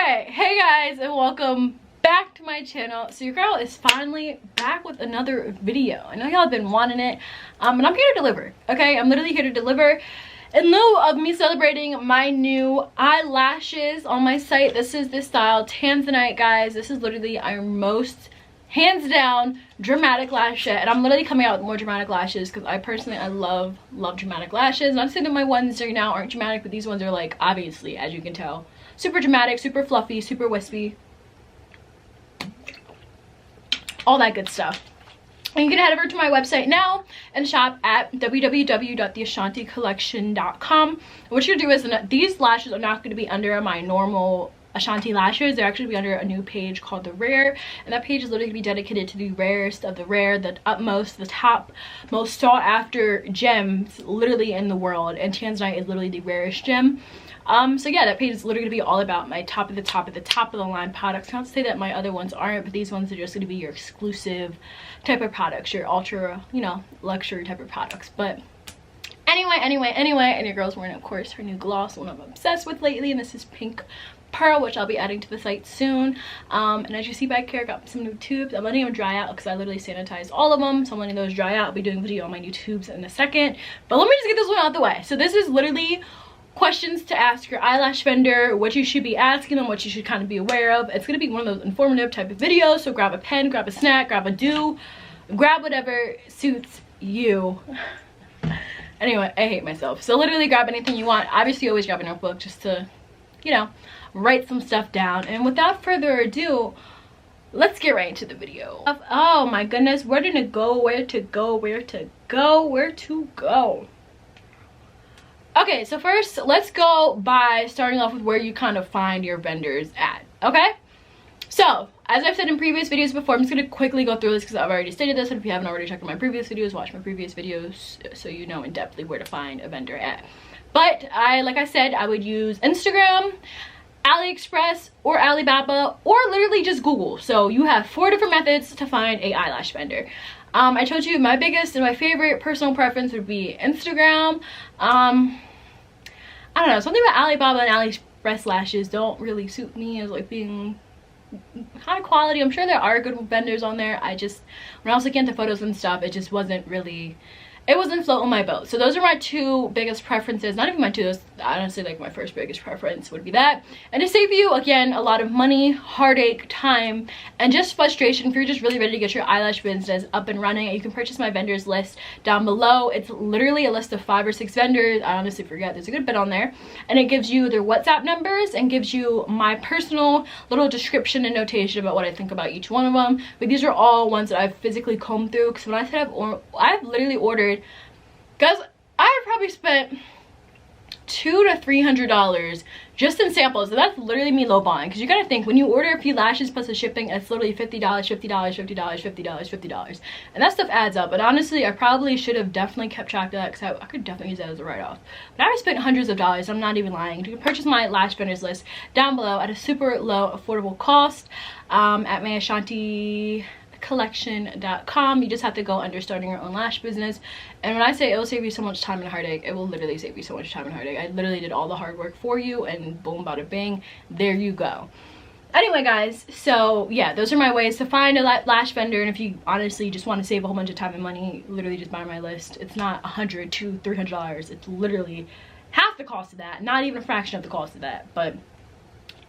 Okay, hey guys, and welcome back to my channel. So your girl is finally back with another video. I know y'all have been wanting it, and I'm here to deliver. Okay, I'm literally here to deliver. In lieu of me celebrating my new eyelashes on my site, this is the style Tanzanite, guys. This is literally our most hands down dramatic lash yet, and I'm literally coming out with more dramatic lashes because I love dramatic lashes. Not saying that my ones right now aren't dramatic, but these ones are, like, obviously, as you can tell, super dramatic, super fluffy, super wispy, all that good stuff. And you can head over to my website now and shop at www.theashanticollection.com. What you're gonna do is, these lashes are not going to be under my normal Ashanti lashes. They're actually be under a new page called The Rare, and that page is literally going to be dedicated to the rarest of the rare, the utmost, the top most sought after gems literally in the world, and Tanzanite is literally the rarest gem. So yeah, that page is literally gonna be all about my top of the line products. Not to say that my other ones aren't, but these ones are just gonna be your exclusive type of products, your ultra, you know, luxury type of products. But anyway, and your girl's wearing, of course, her new gloss, one I'm obsessed with lately, and this is Pink Pearl, which I'll be adding to the site soon. And as you see back here, I got some new tubes. I'm letting them dry out because I literally sanitized all of them, so I'm letting those dry out. I'll be doing a video on my new tubes in a second, but let me just get this one out of the way. So this is literally questions to ask your eyelash vendor, what you should be asking them, what you should kind of be aware of. It's going to be one of those informative type of videos, so grab a pen, grab a snack, grab a dew, grab whatever suits you. Anyway, I hate myself, so literally grab anything you want. Obviously always grab a notebook just to, you know, write some stuff down. And without further ado, let's get right into the video. Oh my goodness, where to go. Okay, so first let's go by starting off with where you kind of find your vendors at. Okay, so as I've said in previous videos before, I'm just going to quickly go through this because I've already stated this, and if you haven't already checked out my previous videos, watch my previous videos so you know in depthly where to find a vendor at. But like I said, I would use Instagram, AliExpress, or Alibaba, or literally just Google. So you have 4 different methods to find a eyelash vendor. I told you my biggest and my favorite personal preference would be Instagram. I don't know, something about Alibaba and AliExpress lashes don't really suit me as like being high quality. I'm sure there are good vendors on there. I just, when I was looking at the photos and stuff, it just wasn't really, it wasn't floating my boat. So those are my 2 biggest preferences. Not even my 2, those, honestly, like my first biggest preference would be that. And to save you, again, a lot of money, heartache, time, and just frustration, if you're just really ready to get your eyelash business up and running, you can purchase my vendors list down below. It's literally a list of 5 or 6 vendors. I honestly forget, there's a good bit on there. And it gives you their WhatsApp numbers and gives you my personal little description and notation about what I think about each one of them. But these are all ones that I've physically combed through, because when I said I've literally ordered, guys, I've probably spent $200 to $300 just in samples, and that's literally me lowballing, because you gotta think, when you order a few lashes plus the shipping, it's literally $50, $50, and that stuff adds up. But honestly, I probably should have definitely kept track of that, because I could definitely use that as a write-off. But I spent hundreds of dollars, I'm not even lying. You can purchase my lash vendors list down below at a super low affordable cost at my Ashanti collection.com. You just have to go under starting your own lash business, and when I say it will save you so much time and heartache, it will literally save you so much time and heartache. I literally did all the hard work for you, and boom, bada bing, there you go. Anyway guys, so yeah, those are my ways to find a lash vendor. And if you honestly just want to save a whole bunch of time and money, literally just buy my list. It's not $100 to $300, it's literally half the cost of that, not even a fraction of the cost of that. But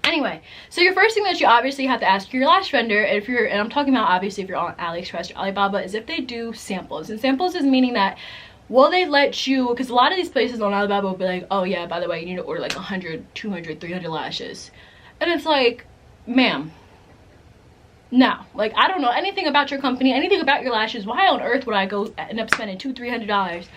anyway, so your first thing that you obviously have to ask your lash vendor, and I'm talking about obviously if you're on AliExpress or Alibaba, is if they do samples. And samples is meaning that, will they let you, because a lot of these places on Alibaba will be like, oh yeah, by the way, you need to order like 100, 200, 300 lashes. And it's like, ma'am, no. Like, I don't know anything about your company, anything about your lashes. Why on earth would I go end up spending $200, $300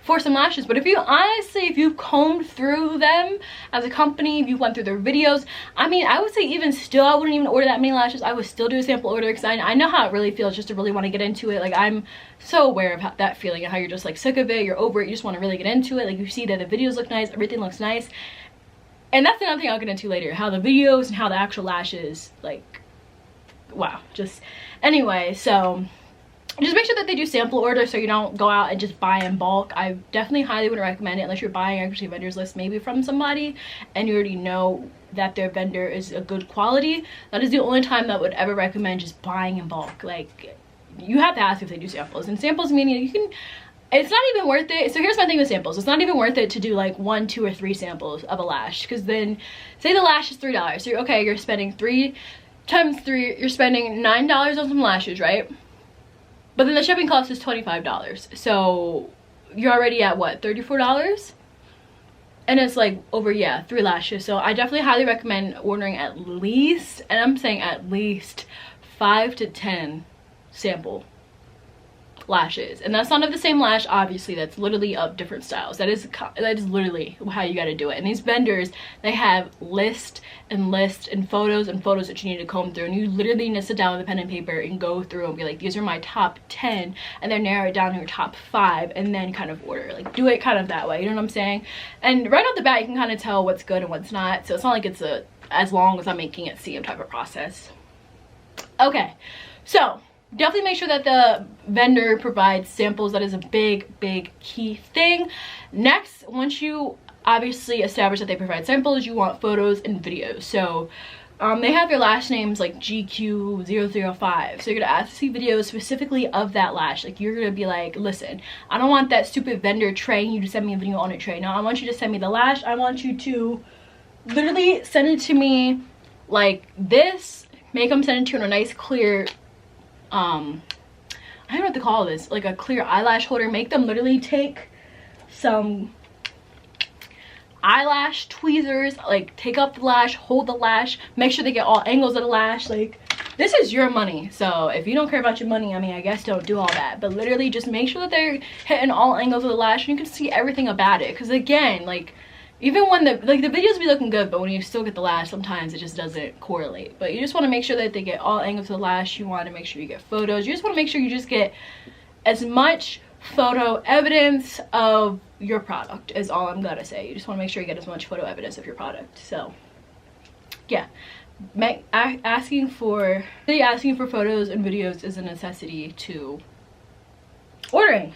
for some lashes? But if you honestly, if you've combed through them as a company, if you went through their videos, I mean, I would say even still, I wouldn't even order that many lashes. I would still do a sample order, because I know how it really feels just to really want to get into it. Like, I'm so aware of that feeling and how you're just like sick of it, you're over it, you just want to really get into it. Like, you see that the videos look nice, everything looks nice, and that's another thing I'll get into later, how the videos and how the actual lashes, like, wow. Just anyway, so just make sure that they do sample orders so you don't go out and just buy in bulk. I definitely highly would recommend it unless you're buying actually vendors list maybe from somebody and you already know that their vendor is a good quality, that is the only time that I would ever recommend just buying in bulk. Like, you have to ask if they do samples, and samples meaning you can, it's not even worth it. So here's my thing with samples. It's not even worth it to do like 1, 2, or 3 samples of a lash, because then say the lash is $3. So you're spending 3 times 3, you're spending $9 on some lashes, right? But then the shipping cost is $25. So you're already at what, $34? And it's like over, yeah, 3 lashes. So I definitely highly recommend ordering at least, and I'm saying at least 5 to 10 sample lashes. And that's not of the same lash, obviously. That's literally of different styles. That is literally how you got to do it. And these vendors, they have lists and photos that you need to comb through, and you literally need to sit down with a pen and paper and go through and be like, these are my top 10, and then narrow it down to your top 5, and then kind of order. Like, do it kind of that way, you know what I'm saying? And right off the bat, you can kind of tell what's good and what's not. So it's not like it's a as long as I'm making it seem type of process. Okay, so definitely make sure that the vendor provides samples. That is a big key thing. Next, once you obviously establish that they provide samples, you want photos and videos. So they have their lash names like GQ005, so you're gonna ask to see videos specifically of that lash. Like, you're gonna be like, listen, I don't want that stupid vendor tray you to send me a video on a tray. Now I want you to send me the lash. I want you to literally send it to me like this. Make them send it to you in a nice clear I don't know what to call this, like a clear eyelash holder. Make them literally take some eyelash tweezers, like take up the lash, hold the lash, make sure they get all angles of the lash. Like, this is your money, so if you don't care about your money, I mean, I guess don't do all that, but literally just make sure that they're hitting all angles of the lash and you can see everything about it. Because again, like, even when the videos be looking good, but when you still get the lash, sometimes it just doesn't correlate. But you just want to make sure that they get all angles of the lash. You want to make sure you get photos. You just want to make sure you just get as much photo evidence of your product is all I'm gonna say. You just want to make sure you get as much photo evidence of your product. So yeah, asking for photos and videos is a necessity to ordering.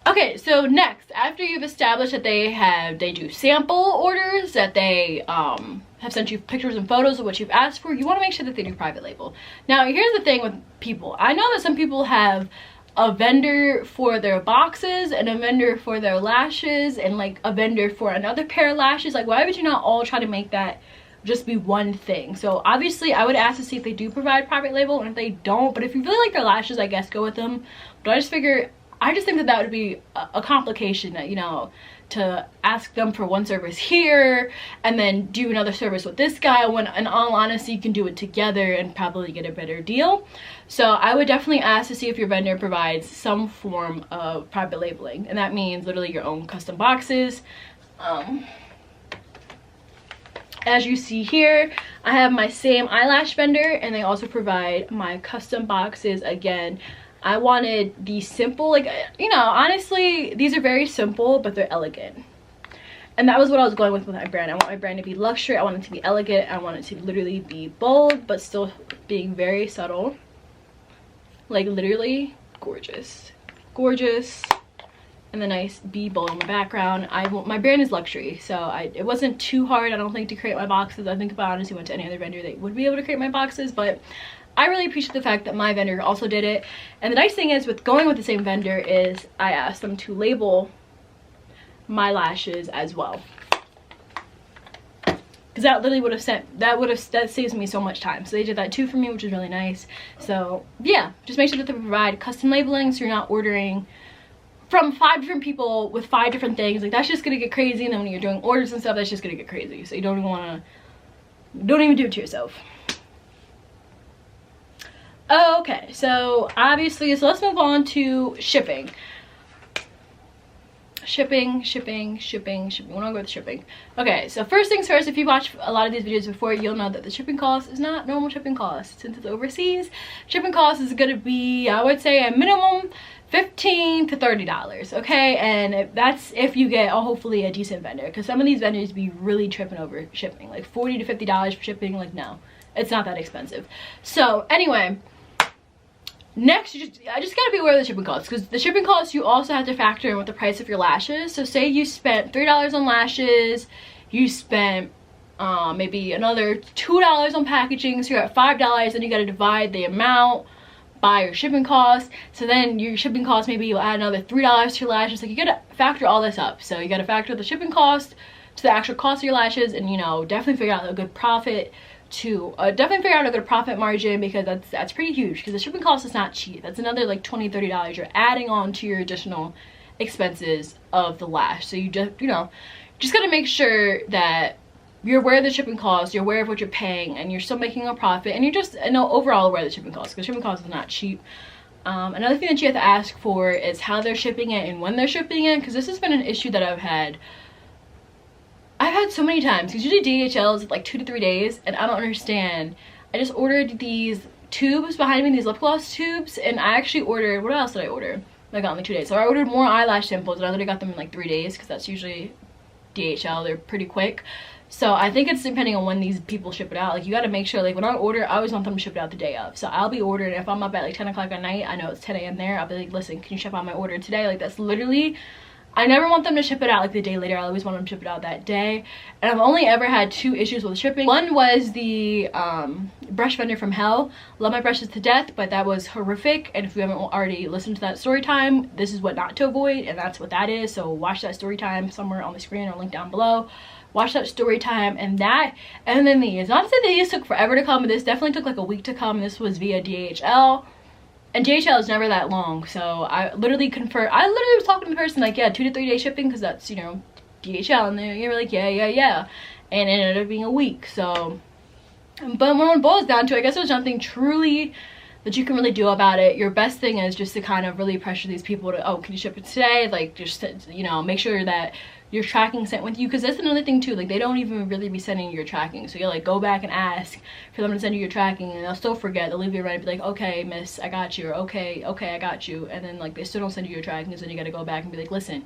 Okay, so next, after you've established that they do sample orders, that they have sent you pictures and photos of what you've asked for, you want to make sure that they do private label. Now, here's the thing with people. I know that some people have a vendor for their boxes and a vendor for their lashes and like a vendor for another pair of lashes. Like, why would you not all try to make that just be one thing? So obviously I would ask to see if they do provide private label, and if they don't, but if you really like their lashes, I guess go with them. But I just think that that would be a complication, that, you know, to ask them for one service here and then do another service with this guy, when in all honesty you can do it together and probably get a better deal. So I would definitely ask to see if your vendor provides some form of private labeling, and that means literally your own custom boxes. As you see here, I have my same eyelash vendor, and they also provide my custom boxes. Again, I wanted these simple, like, you know, honestly, these are very simple, but they're elegant. And that was what I was going with my brand. I want my brand to be luxury. I want it to be elegant. I want it to literally be bold, but still being very subtle. Like, literally gorgeous. Gorgeous. And the nice bee bowl in the background. My brand is luxury, so it wasn't too hard, I don't think, to create my boxes. I think if I honestly went to any other vendor, they would be able to create my boxes, but I really appreciate the fact that my vendor also did it. And the nice thing is with going with the same vendor is I asked them to label my lashes as well, because that literally would have that saves me so much time. So they did that too for me, which is really nice. So yeah, just make sure that they provide custom labeling, so you're not ordering from 5 different people with 5 different things. Like, that's just gonna get crazy, and then when you're doing orders and stuff, that's just gonna get crazy. So you don't even do it to yourself. Okay, so obviously, so let's move on to shipping. Shipping. We want to go with shipping. Okay, so first things first, if you watched a lot of these videos before, you'll know that the shipping cost is not normal shipping cost. Since it's overseas, shipping cost is gonna be, I would say, a minimum $15 to $30, okay? And that's if you get hopefully a decent vendor, because some of these vendors be really tripping over shipping, like $40 to $50 for shipping. Like, no, it's not that expensive. So anyway, next, I just gotta be aware of the shipping costs, because the shipping costs you also have to factor in with the price of your lashes. So say you spent $3 on lashes, you spent maybe another $2 on packaging, so you're at $5. Then you got to divide the amount by your shipping costs. So then your shipping costs, maybe you'll add another $3 to your lashes. Like, you gotta factor all this up. So you gotta factor the shipping cost to the actual cost of your lashes, and, you know, definitely figure out a good profit to definitely figure out a good profit margin, because that's pretty huge, because the shipping cost is not cheap. That's another like $20-30 you're adding on to your additional expenses of the lash. So you just, you know, just gotta make sure that you're aware of the shipping costs, you're aware of what you're paying, and you're still making a profit, and you're just, you know, overall aware of the shipping costs, because shipping costs is not cheap. Another thing that you have to ask for is how they're shipping it and when they're shipping it, because this has been an issue that I've had so many times, because usually DHL is like 2 to 3 days, and I don't understand. I just ordered these tubes behind me, these lip gloss tubes, and I actually ordered, what else did I order? I got in like 2 days. So I ordered more eyelash samples, and I literally got them in like 3 days, because that's usually DHL, they're pretty quick. So I think it's depending on when these people ship it out. Like, you got to make sure, like, when I order, I always want them to ship it out the day of. So I'll be ordering, if I'm up at like 10 o'clock at night, I know it's 10 a.m. there, I'll be like, listen, can you ship out my order today? Like, that's literally, I never want them to ship it out like the day later. I always want them to ship it out that day. And I've only ever had 2 issues with shipping. One was the brush vendor from hell. Love my brushes to death, but that was horrific. And if you haven't already listened to that story time, this is what not to avoid, and that's what that is. So watch that story time somewhere on the screen or link down below. Watch that story time, and then these. Not to say that these took forever to come, but this definitely took like a week to come. This was via DHL, and DHL is never that long. So I literally was talking to the person like, yeah, 2 to 3 day shipping, because that's, you know, DHL, and they were like, yeah, and it ended up being a week. So, but when it boils down to it, I guess there's nothing truly that you can really do about it. Your best thing is just to kind of really pressure these people to, oh, can you ship it today? Like, just, you know, make sure that your tracking sent with you, because that's another thing too. Like, they don't even really be sending you your tracking, so you like go back and ask for them to send you your tracking, and they'll still forget. They'll leave you right and be like, okay miss, I got you, or okay I got you, and then like they still don't send you your tracking. So then you got to go back and be like, listen,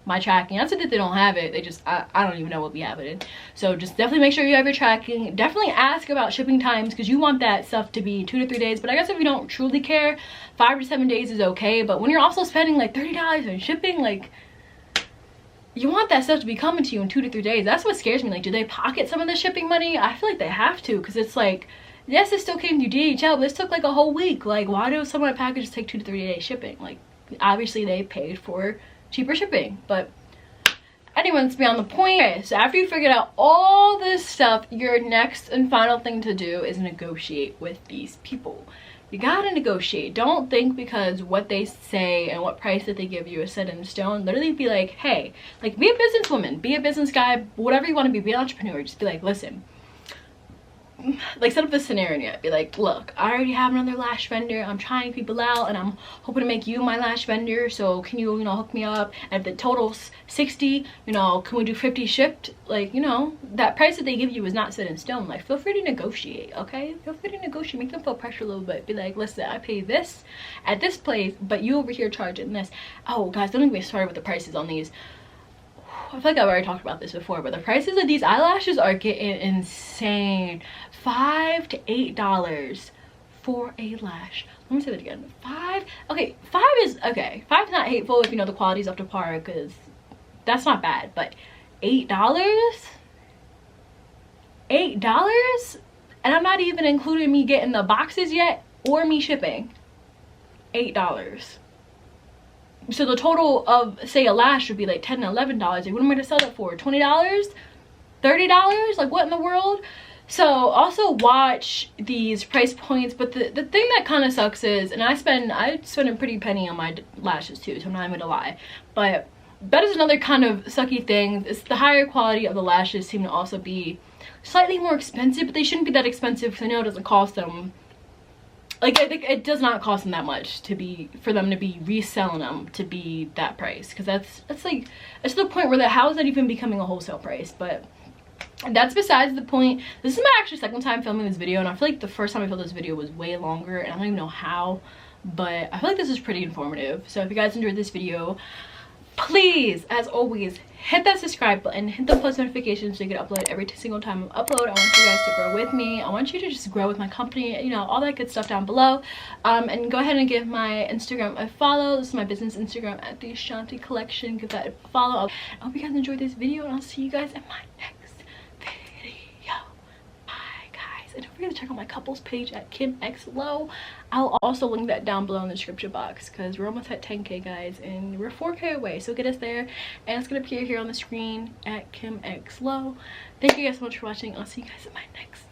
my tracking. Not that they don't have it, they just, I don't even know what we have it in. So just definitely make sure you have your tracking. Definitely ask about shipping times, because you want that stuff to be 2 to 3 days. But I guess if you don't truly care, 5 to 7 days is okay. But when you're also spending like $30 on shipping, like, you want that stuff to be coming to you in 2 to 3 days. That's what scares me. Like, do they pocket some of the shipping money? I feel like they have to, because it's like, yes, it still came through DHL, but this took like a whole week. Like, why do some of my packages take 2 to 3 day shipping? Like, obviously they paid for cheaper shipping. But anyway, let's be on the point. Okay, so after you figured out all this stuff, your next and final thing to do is negotiate with these people. You gotta negotiate. Don't think because what they say and what price that they give you is set in stone. Literally be like, hey, like, be a businesswoman, be a business guy, whatever you want to be an entrepreneur. Just be like, listen, like, set up this scenario. Be like, look, I already have another lash vendor, I'm trying people out, and I'm hoping to make you my lash vendor, so can you, you know, hook me up? And if the total's 60, you know, can we do 50 shipped? Like, you know, that price that they give you is not set in stone. Like, feel free to negotiate, okay? Feel free to negotiate. Make them feel pressure a little bit. Be like, listen, I pay this at this place, but you over here charging this. Oh guys, don't even get started with the prices on these. I feel like I've already talked about this before, but the prices of these eyelashes are getting insane. $5 to $8 for a lash. Let me say that again. 5 is okay. 5 is not hateful if you know the quality's up to par, because that's not bad. But $8, and I'm not even including me getting the boxes yet or me shipping. $8. So the total of, say, a lash would be like $10 to $11. Like, what am I gonna sell that for? $20? $30? Like, what in the world? So also watch these price points. But the thing that kind of sucks is, and I spend a pretty penny on my lashes too, so I'm not even gonna lie, but that is another kind of sucky thing. It's the higher quality of the lashes seem to also be slightly more expensive, but they shouldn't be that expensive, because I know it doesn't cost them, like, I think it does not cost them that much for them to be reselling them to be that price, because that's like, it's the point where how is that even becoming a wholesale price? But that's besides the point. This is my actually second time filming this video, and I feel like the first time I filmed this video was way longer, and I don't even know how, but I feel like this is pretty informative. So if you guys enjoyed this video, please, as always, hit that subscribe button, hit the post notifications so you get upload every single time I upload. I want you guys to grow with me. I want you to just grow with my company, you know, all that good stuff down below. And go ahead and give my Instagram a follow. This is my business Instagram at the Shanti Collection. Give that a follow. I hope you guys enjoyed this video, and I'll see you guys in my next video. check out my couples page at KimXLow. I'll also link that down below in the description box, because we're almost at 10K, guys, and we're 4K away. So get us there, and it's gonna appear here on the screen at KimXLow. Thank you guys so much for watching. I'll see you guys in my next